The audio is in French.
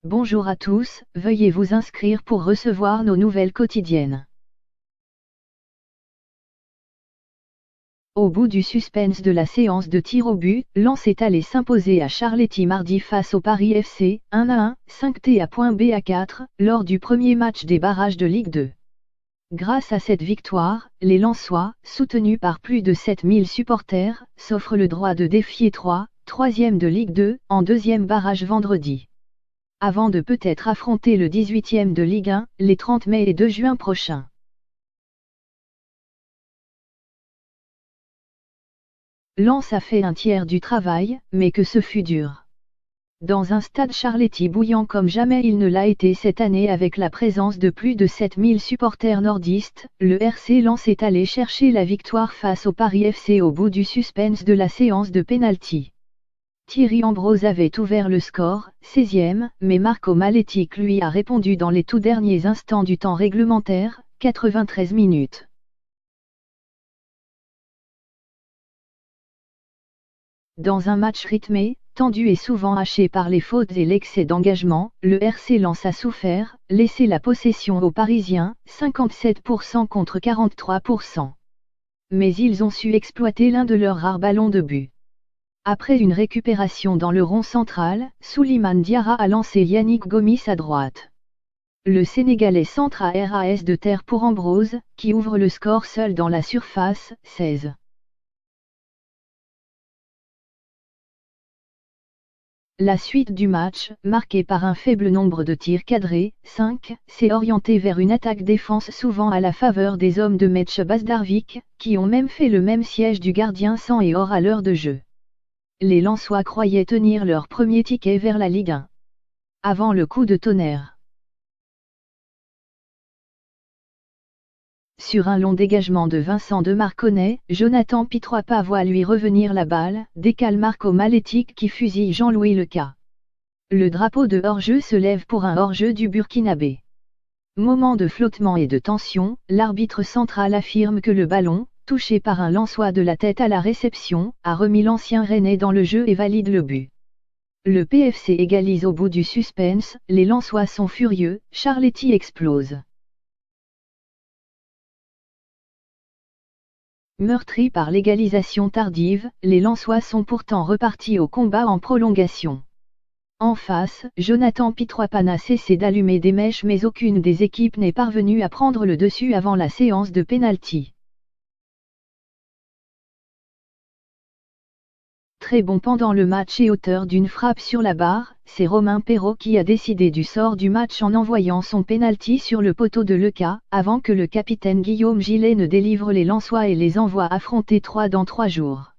Bonjour à tous, veuillez vous inscrire pour recevoir nos nouvelles quotidiennes. Au bout du suspense de la séance de tir au but, Lens est allé s'imposer à Charléty mardi face au Paris FC, 1-1, 5T à point B à 4, lors du premier match des barrages de Ligue 2. Grâce à cette victoire, les Lensois, soutenus par plus de 7000 supporters, s'offrent le droit de défier troisième de Ligue 2, en deuxième barrage vendredi. Avant de peut-être affronter le 18e de Ligue 1, les 30 mai et 2 juin prochains. Lens a fait un tiers du travail, mais que ce fut dur. Dans un stade Charléty bouillant comme jamais il ne l'a été cette année avec la présence de plus de 7000 supporters nordistes, le RC Lens est allé chercher la victoire face au Paris FC au bout du suspense de la séance de pénalty. Thierry Ambrose avait ouvert le score, 16e, mais Marco Malettic lui a répondu dans les tout derniers instants du temps réglementaire, 93 minutes. Dans un match rythmé, tendu et souvent haché par les fautes et l'excès d'engagement, le RC Lens a souffert, laissé la possession aux Parisiens, 57% contre 43%. Mais ils ont su exploiter l'un de leurs rares ballons de but. Après une récupération dans le rond central, Souleymane Diarra a lancé Yannick Gomis à droite. Le Sénégalais centre à RAS de terre pour Ambrose, qui ouvre le score seul dans la surface, 16. La suite du match, marquée par un faible nombre de tirs cadrés, 5, s'est orientée vers une attaque-défense souvent à la faveur des hommes de Metche Bazdarvik, qui ont même fait le même siège du gardien sans et hors à l'heure de jeu. Les Lensois croyaient tenir leur premier ticket vers la Ligue 1. Avant le coup de tonnerre. Sur un long dégagement de Vincent de Marconnet, Jonathan Pitroipa voit lui revenir la balle, décale Marco Malettic qui fusille Jean-Louis Leca. Le drapeau de hors-jeu se lève pour un hors-jeu du Burkinabé. Moment de flottement et de tension, l'arbitre central affirme que le ballon, touché par un Lensois de la tête à la réception, a remis l'ancien Rennais dans le jeu et valide le but. Le PFC égalise au bout du suspense, les Lensois sont furieux, Charléty explose. Meurtris par l'égalisation tardive, les Lensois sont pourtant repartis au combat en prolongation. En face, Jonathan Pitroipa n'a cessé d'allumer des mèches mais aucune des équipes n'est parvenue à prendre le dessus avant la séance de pénalty. Très bon pendant le match et auteur d'une frappe sur la barre, c'est Romain Perraud qui a décidé du sort du match en envoyant son pénalty sur le poteau de Leca, avant que le capitaine Guillaume Gillet ne délivre les Lensois et les envoie affronter 3 dans 3 jours.